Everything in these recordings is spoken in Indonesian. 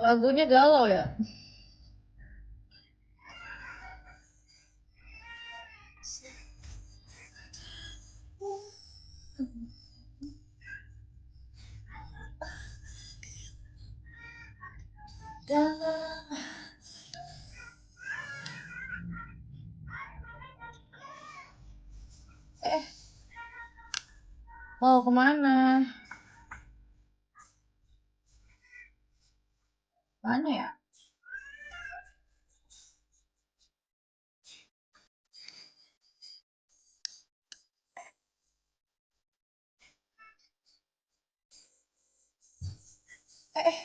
Lagunya galau ya. Eh, mau kemana? Mana ya? Eh,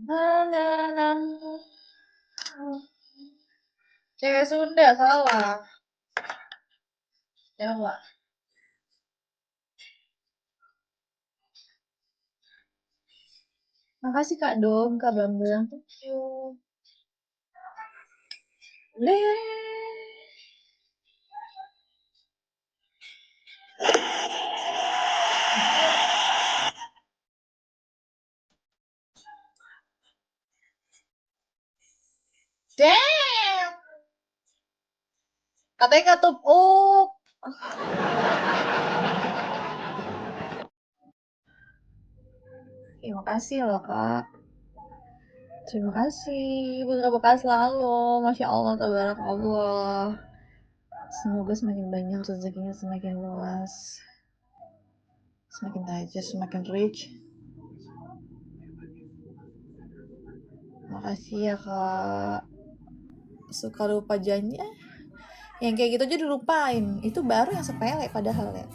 na na na. Cewek Sunda salah. Jawa. Makasih Kak Dom, Kak Bambang. Thank you. Damn. Katanya katup up. Terima kasih loh Kak. Terima kasih. Berkah selalu. Masya Allah, tabarakallah. Semoga semakin banyak rezekinya, semakin luas, semakin tajir, semakin rich. Makasih ya Kak. Suka lupa janji. Yang kayak gitu aja dilupain. Itu baru yang sepele padahal ya.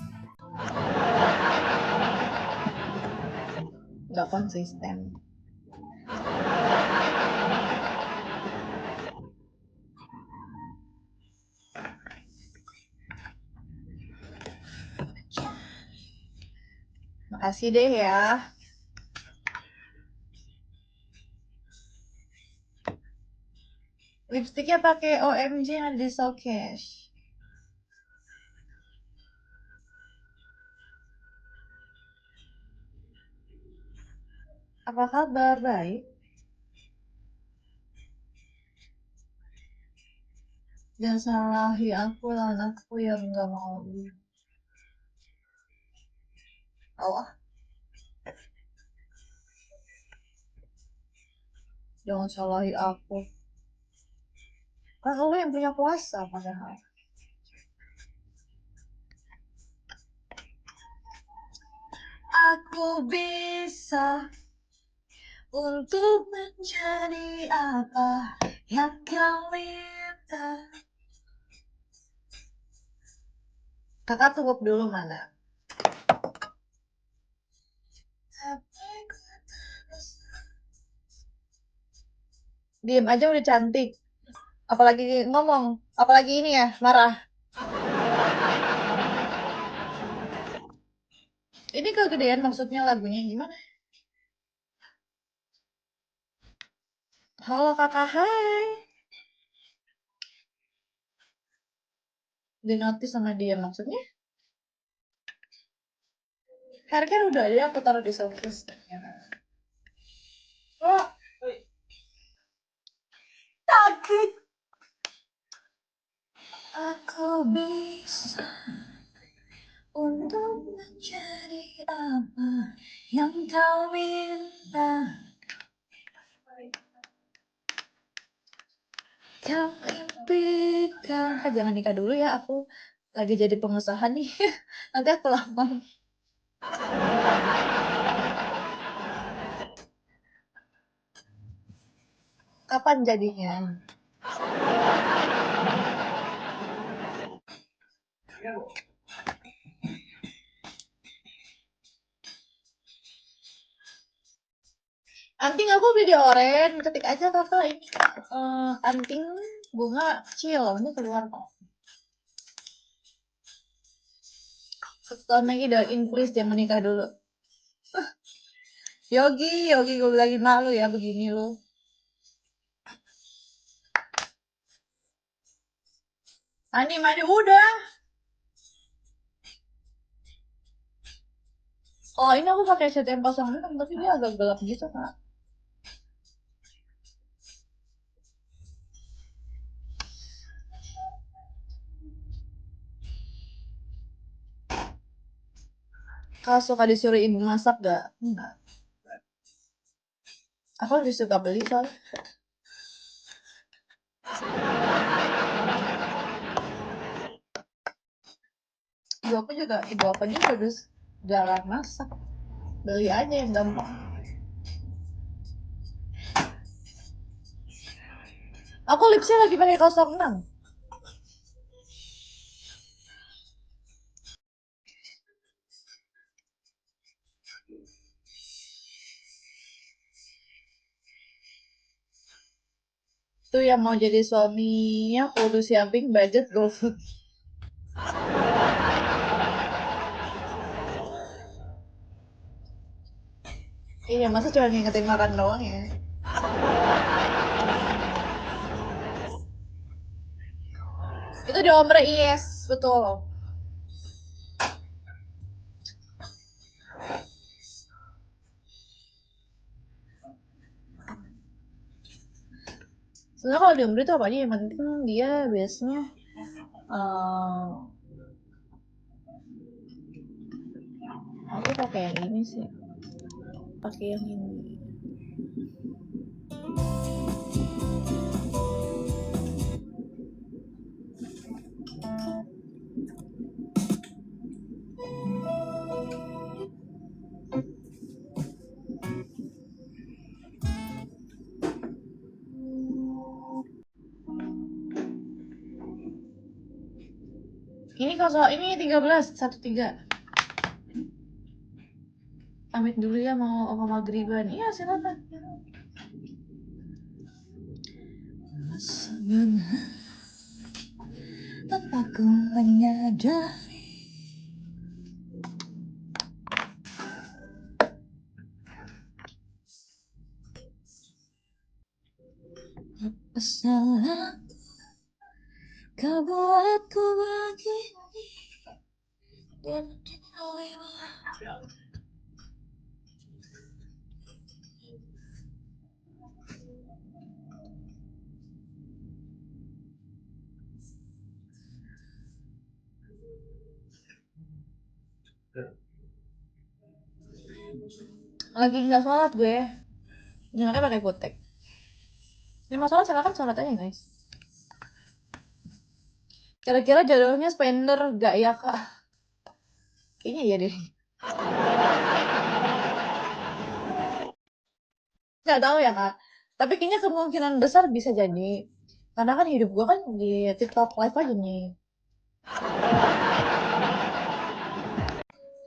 Nggak konsisten. Makasih deh ya. Lipstiknya pakai OMG yang ada di Showcase. Apa kabar? Baik. Jangan salahi aku, lawan aku yang nggak mau. Allah, jangan salahi aku. Kan lu yang punya kuasa padahal. Aku bisa untuk menjadi apa yang kau minta. Kakak tutup dulu mana? Diem aja udah cantik. Apalagi ngomong, apalagi ini ya, marah. Ini kegedean maksudnya lagunya gimana? Halo kakak, hai. Di notice sama dia maksudnya? Harga udah ada aku taruh di showcase. Oh, takut. Aku bisa untuk menjadi apa yang kau minta. Kau impikan. Jangan nikah dulu ya, aku lagi jadi pengusaha nih. Nanti aku lama. Kapan jadinya? Anting aku beli di Oren, ketik aja kakak ini. Anting bunga chill, ini keluar kok. Setahun lagi udah increase dia menikah dulu. Yogi gue lagi malu ya begini lu. Mandi udah. Oh, ini aku pakai cat yang 06 tapi dia agak gelap gitu, Kak. Kalau suka disuruh ibu masak gak? Enggak. Aku lebih suka beli soalnya. Ibu aku juga terus jarang masak. Beli aja yang gampang. Aku lipsnya lagi pakai 06. Tuh yang mau jadi suaminya kudu siapin budget GoFood. Iya, masa cuma ngingetin makan doang ya? Itu di Omre IS, betul. Sebenarnya kalau di Omre itu apa aja yang penting dia biasanya eh aku pakai yang ini sih. Pakai yang ini. Ini kalau ini 13 13. Pamit dulu ya mau maghriban. Iya, silakan. Tanpa ku menyadari apa salah kau buatku begini dan lagi nggak sholat gue. Dengarnya pakai kutek. Ini masalah silakan sholat aja guys. Kira-kira jadwalnya spender gak ya kak? Kayaknya iya deh. Nggak tahu ya kak. Tapi kayaknya kemungkinan besar bisa jadi. Karena kan hidup gue kan di TikTok live aja nih.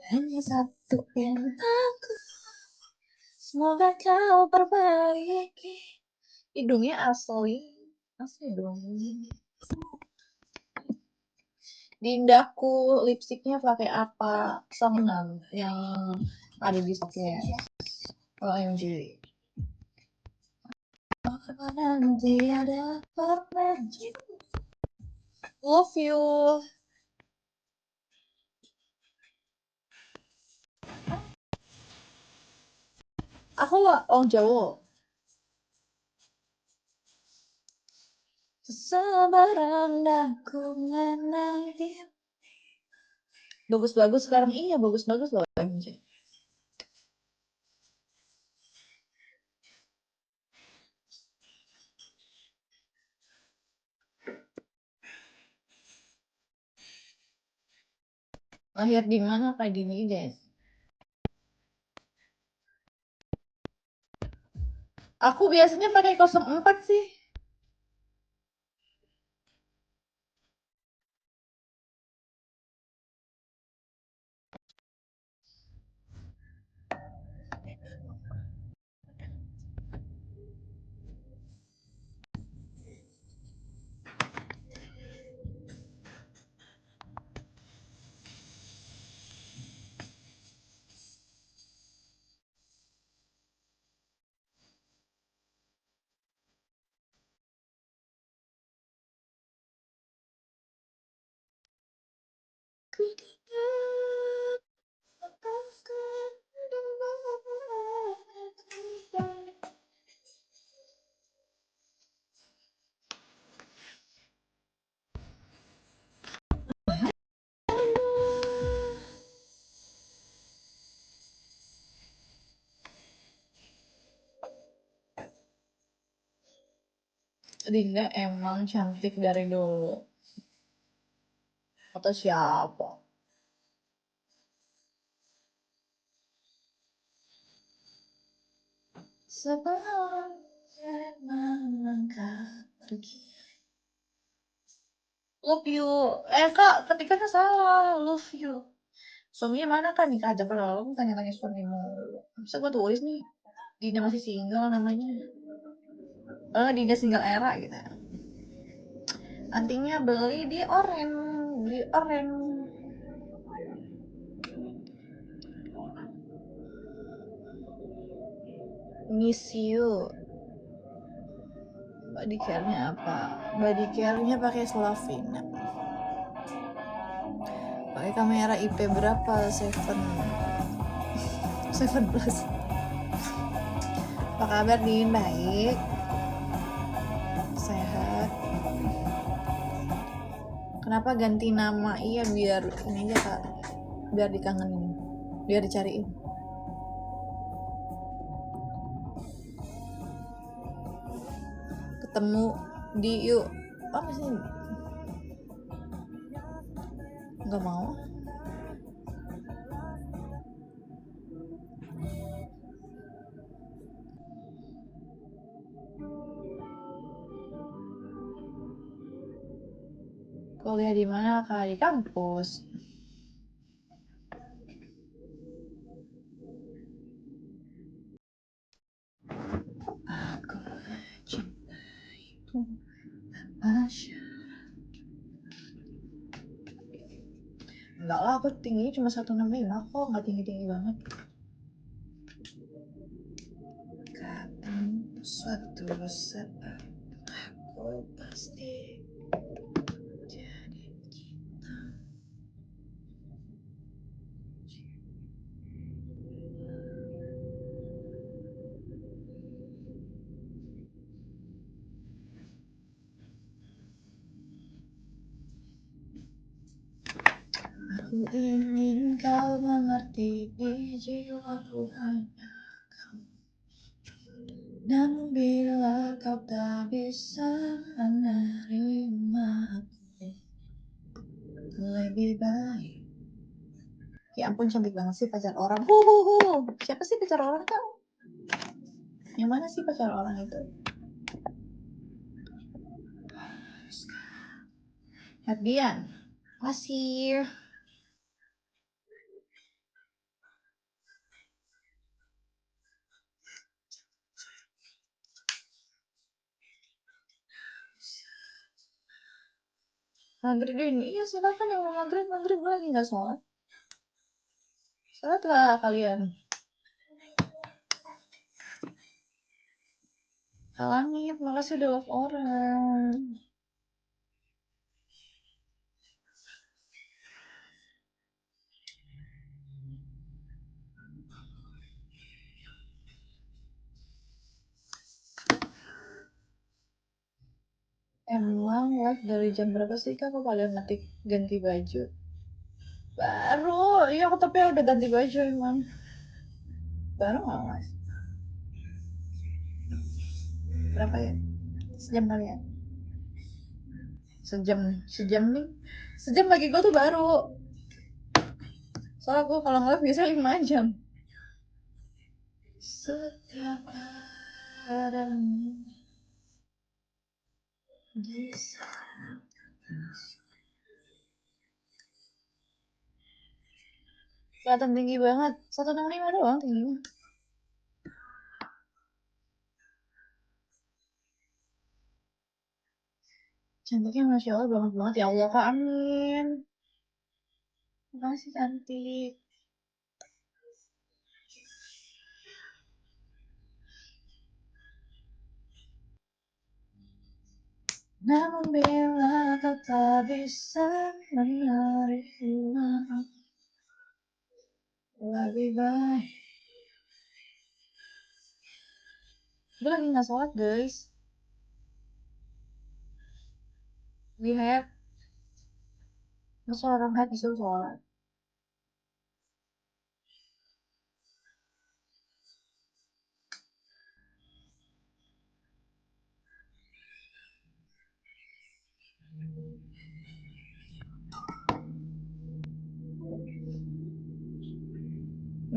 Hanya satu yang aku, semoga kau perbaiki. Hidungnya asli. Asli dong. Di indahku lipstiknya pakai apa? Songnam yang ada di stoknya. OMG. Nanti ada permainan. Love you. Aku orang Jawa. Sebarang aku menanti. Bagus-bagus sekarang iya bagus-bagus loh OMG. Lahir di mana kayak gini guys. Aku biasanya pakai 04 sih. Ku tidak lepaskan Dinda emang cantik dari dulu. Atau siapa? Sebelum melangkah pergi. Love you. Kak, ketikanya salah. Love you. Suaminya mana kan nikah aja belum? Tanya-tanya suamimu. Bisa gue tulis nih. Dinda masih single namanya. Dinda single era gitu. Antingnya beli di oren. Di oren. Miss you. Body care-nya apa? Body care-nya pakai Slavina. Pakai kamera IP berapa? 7 plus. Apa kabar Din? Baik. Sehat. Kenapa ganti nama? Iya biar ini aja Kak. Biar dikangenin. Biar dicariin. Ketemu di yuk. Apa sih? Gak mau. Kuliah di mana Kak? Di kampus. Aku cintaimu Asya. Enggak lah, aku tingginya cuma 165 kok, nggak tinggi-tinggi banget. Kapan suatu saat aku pasti jadi kita. Aku ingin kau mengerti di jiwaku hanya kamu. Namun bila kau tak bisa menerima aku, lebih baik. Ya ampun cantik banget sih pacar orang. Siapa sih pacar orang kan? Yang mana sih pacar orang itu? Herdian. Masih. Maghrib ini, iya silakan yang mau maghrib lagi nggak sholat. Sholat lah kalian. Langit, makasih udah love orang. Emang live dari jam berapa sih kak? Kok kalian ngetik ganti baju? Baru, iya aku tapi udah ganti baju emang. Baru nggak mas? Berapa ya? Sejam kali ya? Sejam nih. Sejam lagi gue tuh baru. Soalnya gue kalau nge-live biasanya 5 jam. Setiap padamu bisa. Kelihatan tinggi banget. 165 doang tingginya. Cantiknya Masya Allah banget banget. Ya Allah Kak, amin. Makasih cantik. Namun bila kau tak bisa menerima, lebih baik. Gue lagi gak sholat guys. We have. Masa orang haid disuruh sholat.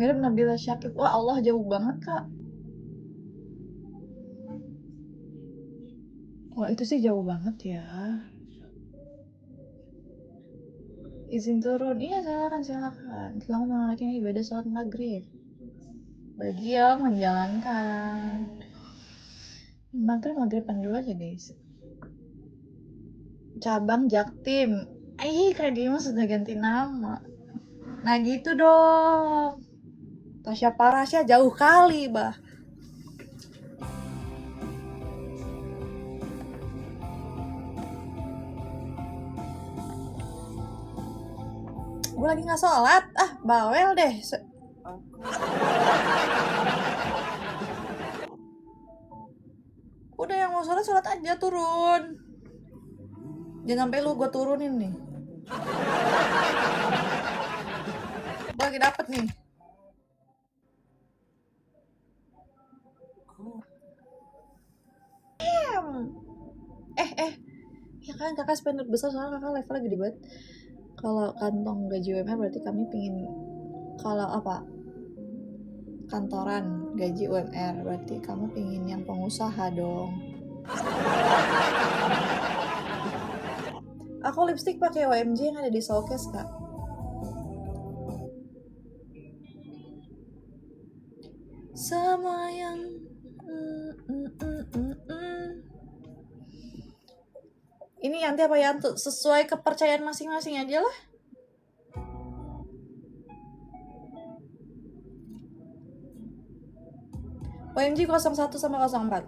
Mirip Nabila Syakieb. Wah Allah, jauh banget kak. Wah itu sih jauh banget ya. Izin turun. Iya silakan silakan. Selamat menunaikan ibadah sholat maghrib. Bagi yang menjalankan. Maghriban dulu aja guys. Cabang Jaktim. Kak Dimas sudah ganti nama. Nah gitu dong. Tasya Parasya jauh kali bah. Gue lagi nggak sholat. Bawel deh. Udah yang mau sholat sholat aja, turun. Jangan sampai lu gue turunin nih. Gue lagi dapet nih. Ya kan kakak spender besar soalnya kakak levelnya gede banget. Kalau kantong gaji UMR berarti kami pingin, kalau apa, kantoran gaji UMR berarti kamu pingin yang pengusaha dong. Aku lipstick pakai OMG yang ada di showcase kak. Sama yang ini Yanti apa Yantu, sesuai kepercayaan masing-masing aja lah. OMG 01 sama 04.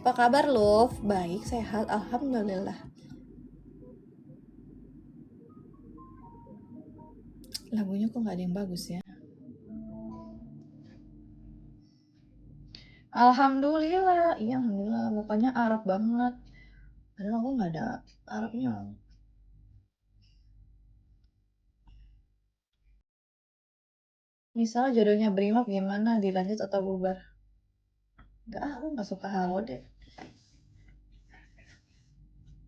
Apa kabar love? Baik, sehat, alhamdulillah. Lagunya kok gak ada yang bagus ya? Alhamdulillah, iya alhamdulillah. Mukanya Arab banget. Padahal aku gak ada Arabnya. Misal jodohnya Brimob gimana? Dilanjut atau bubar? Enggak, aku gak suka halo deh.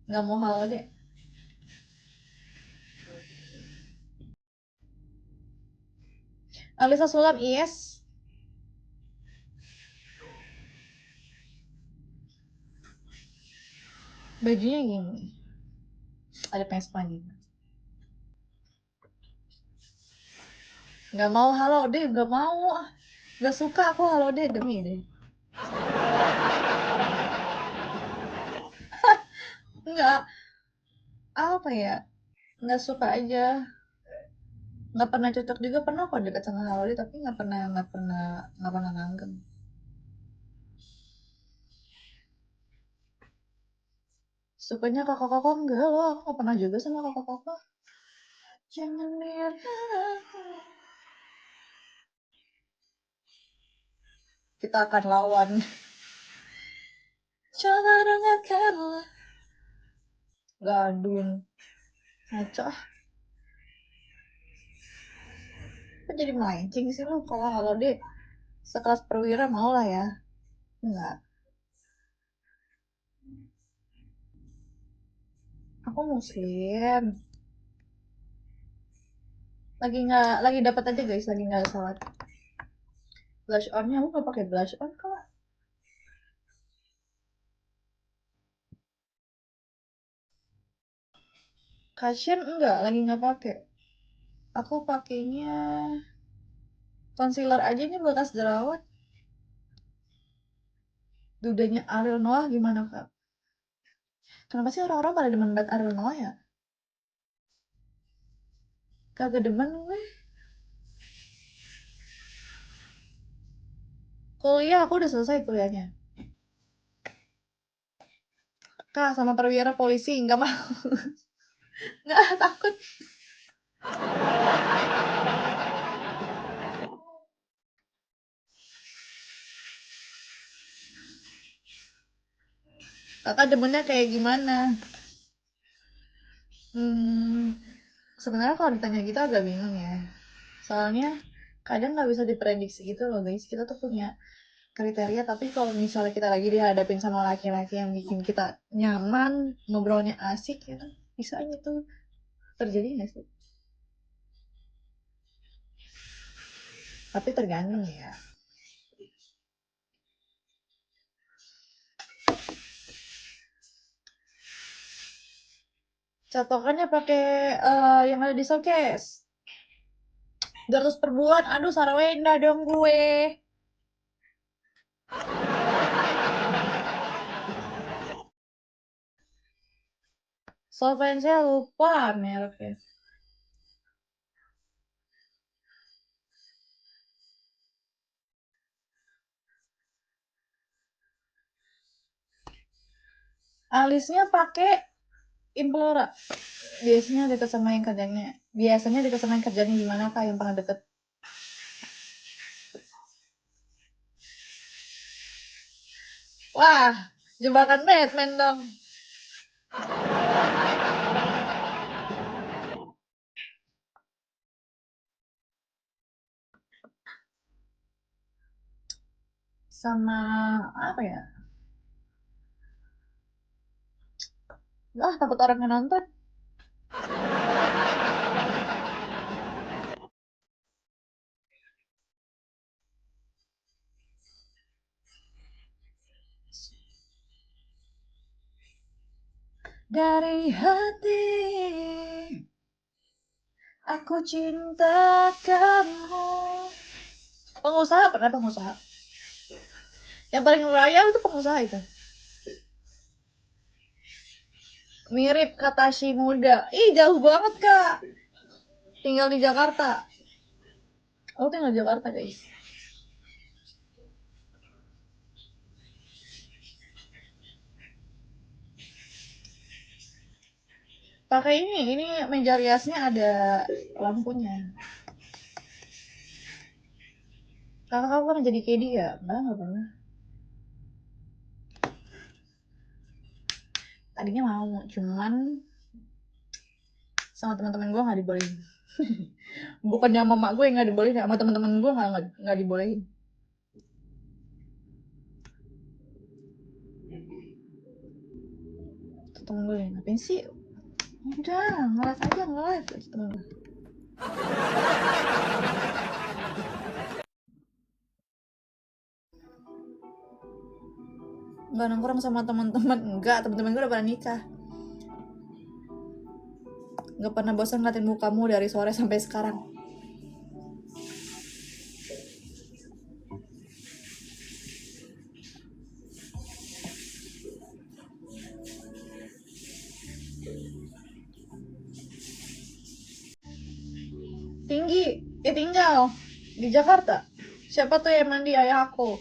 Gak mau halo deh. Alisa Sulam, yes. Bajunya gini. Ada Vespa gitu. Gak mau halo deh, gak mau. Gak suka aku halo deh, demi deh. Enggak, apa ya? Nggak suka aja. Nggak pernah cocok juga, pernah kok deket sama Halodi tapi nggak pernah langgeng. Sukanya kakak-kakak enggak loh, aku nggak pernah juga sama kakak-kakak. Jangan lihat aku. Kita akan lawan. Coba dengarkanlah. Gadun. Ngaco. Kok jadi melenceng sih lo? Kalau Halodi sekelas perwira mau lah ya. Enggak. Aku muslim. Lagi dapat aja guys, lagi nggak salat. Blush onnya aku nggak pakai blush on kok. Cushion enggak, lagi nggak pakai. Aku pakainya concealer aja, ini bekas jerawat. Dudanya Ariel Noah gimana kak? Kenapa sih orang-orang pada demen banget Ariel Noah ya? Kagak demen gue. Kuliah aku udah selesai kuliahnya. Kak sama perwira polisi nggak mau. Nggak, takut. Kakak demennya kayak gimana? Sebenarnya kalau ditanya gitu agak bingung ya. Soalnya kadang nggak bisa diprediksi gitu loh guys. Kita tuh punya kriteria, tapi kalau misalnya kita lagi dihadapin sama laki-laki yang bikin kita nyaman, ngobrolnya asik ya kan, bisa aja tuh terjadi nggak sih? Tapi tergantung ya. Catokannya pakai yang ada di showcase. 200 per bulan, aduh Sarwenda dong gue. Solvensnya lupa mereknya. Alisnya pakai Implora. Biasanya deket sama yang kerjanya. Biasanya deket sama yang kerjanya gimana kak yang pernah deket? Wah, jebakan Batman dong. Sama apa ya? Ah, takut orang yang nonton. Dari hati aku cinta kamu. Pengusaha pernah pengusaha. Yang paling loyal itu pengusaha itu. Mirip kata si muda. Ih, jauh banget, Kak. Tinggal di Jakarta. Aku tinggal di Jakarta, guys. Pakai ini meja riasnya ada lampunya. Kakak kamu pernah jadi KD ya? Enggak pernah. Tadinya mau, cuman sama teman-teman gue nggak dibolehin. Bukannya mama gue yang nggak dibolehin, sama teman-teman gue nggak dibolehin. Temen gue ngapain sih? Udah, ngelas aja ngelas temen gue. Nggak nongkrong sama teman-teman, enggak, teman-teman gue udah pada nikah. Nggak pernah bosan ngeliatin mukamu dari sore sampai sekarang. Tinggi, tinggal di Jakarta. Siapa tuh yang mandi ayah aku?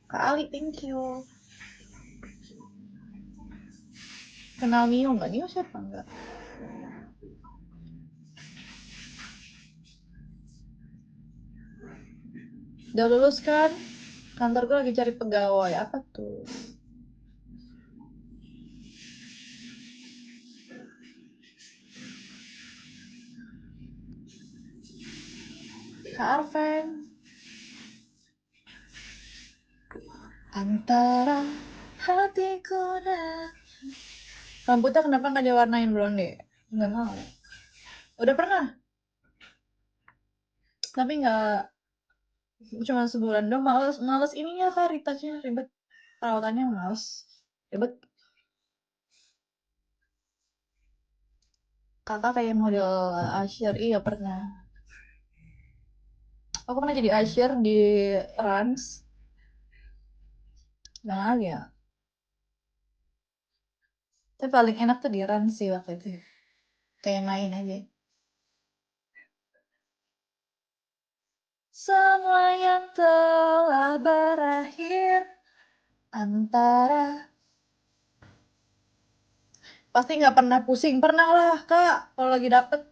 Kak Ali, thank you. Kenal Nio nggak? Nio siapa enggak? Udah lulus kan? Kantor gue lagi cari pegawai. Apa tuh? Kak Arven. Antara hatiku dan... Rambutnya kenapa nggak diwarnain blonde? Nggak mau. Udah pernah? Tapi nggak, cuma sebulan dong. Males ininya kak, retouchnya ribet. Perawatannya males. Ribet. Kakak kayak model Asher. Iya pernah. Aku pernah jadi Asher di Rans. Gak lagi ya. Tapi paling enak tuh di Rans sih waktu itu. Kayak main aja. Semua yang telah berakhir antara... Pasti nggak pernah pusing. Pernah lah kak. Kalau lagi dapet.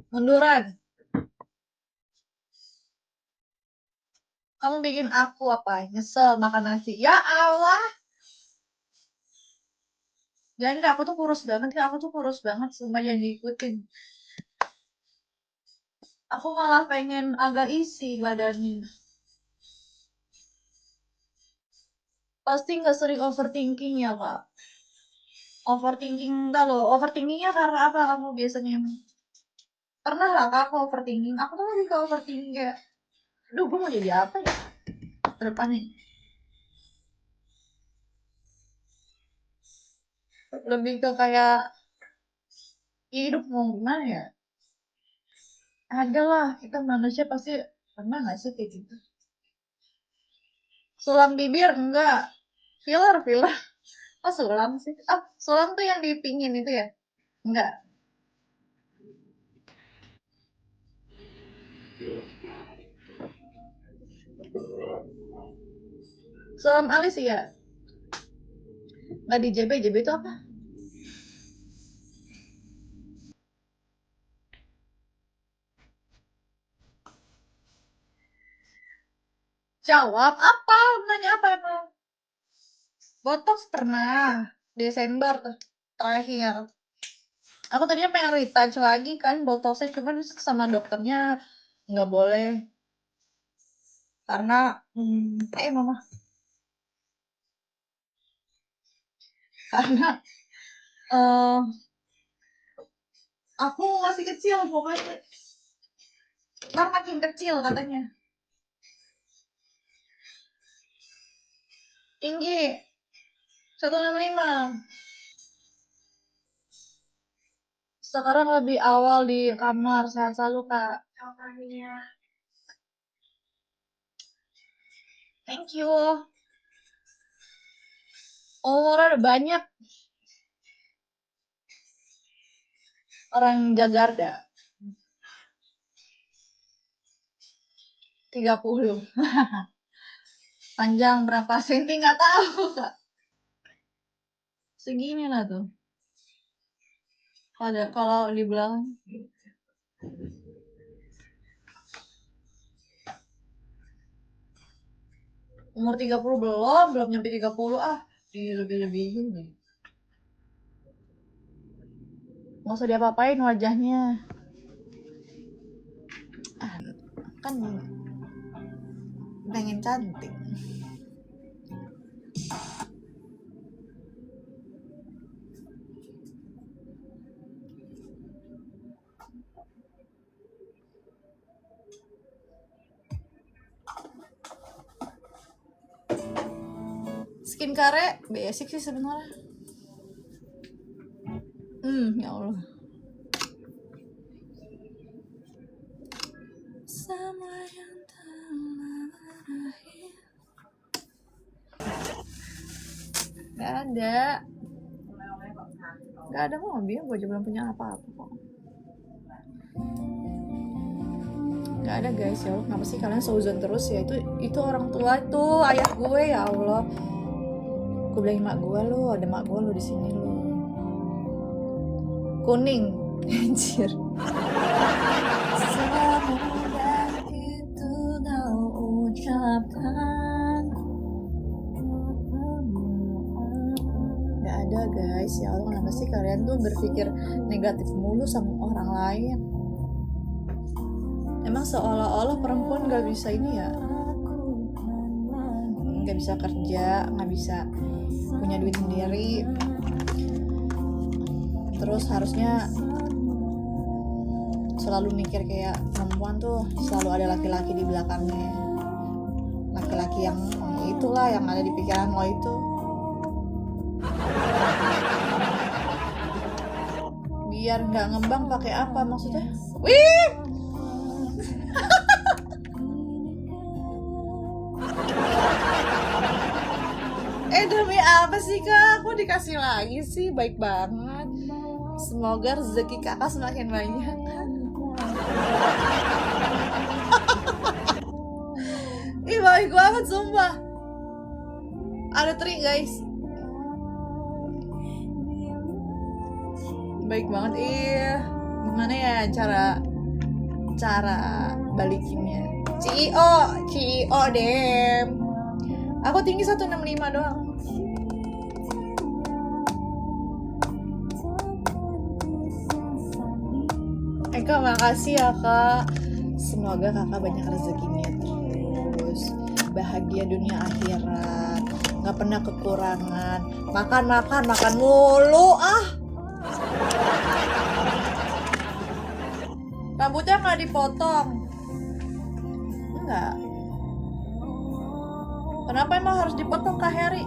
Munduran. Kamu bikin aku apa? Nyesel makan nasi. Ya Allah. Jadi aku tuh kurus banget. Aku tuh kurus banget. Sumpah jangan diikutin. Aku malah pengen agak isi badannya. Pasti nggak sering overthinking ya kak. Overthinking enggak loh, overthinkingnya karena apa kamu biasanya? Pernah lah aku overthinking, aku tuh lebih ke overthinking kayak, aduh gue mau jadi apa ya ke depannya? Lebih ke kayak, hidup mau gimana ya? Ada lah, kita manusia pasti pernah gak sih kayak gitu? Sulam bibir enggak, filler filler. Oh sulam sih, ah sulam tuh yang dipingin itu ya? Enggak. Sulam alis ya? Nggak di JB, JB itu apa? Jawab apa? Nanya apa emang? Botox pernah Desember terakhir. Aku tadinya pengen retouch lagi kan botoxnya, cuman sama dokternya nggak boleh karena mama karena eh aku masih kecil pokoknya, ntar makin kecil katanya. Tinggi 165. Sekarang lebih awal di kamar, sehat selalu kak. Thank you. Oh ada banyak orang Jakarta. 30. Panjang berapa senti nggak tahu kak. Segini lah tuh. Kalau di belakang. Umur 30 belum nyampe 30 ah. Lebih-lebihin nih. Nggak usah diapa-apain wajahnya. Ah, kan pengen cantik. Skincare basic sih sebenarnya. Ya Allah. Sama yang telah berakhir. Gak ada. Gak ada mobil, gue aja belum punya apa-apa kok. Gak ada guys, ya Allah, kenapa sih kalian seuzon terus ya? Itu orang tua tuh, ayah gue, ya Allah. Gue bilangin mak gue lo, ada mak gue lo di sini lo. Kuning, anjir. Semudah itu kau ucapkan. Gak ada guys, ya Allah, kenapa sih kalian tuh berpikir negatif mulu sama orang lain? Emang seolah-olah perempuan gak bisa ini ya, gak bisa kerja, gak bisa punya duit sendiri, terus harusnya selalu mikir kayak perempuan tuh selalu ada laki-laki di belakangnya, laki-laki yang itulah yang ada di pikiran lo itu. Biar gak ngembang pakai apa maksudnya? Wih! Demi apa sih kak? Aku dikasih lagi sih, baik banget. Semoga rezeki kakak semakin banyak. Ih baik banget sumpah. Ada trik guys. Baik banget. Gimana ya cara balikinnya? CEO dem. Aku tinggi 165 doang. Kak makasih ya kak. Semoga kakak banyak rezekinya terus, bahagia dunia akhirat, nggak pernah kekurangan. Makan mulu ah. Rambutnya nggak dipotong. Enggak. Kenapa emang harus dipotong Kak Heri?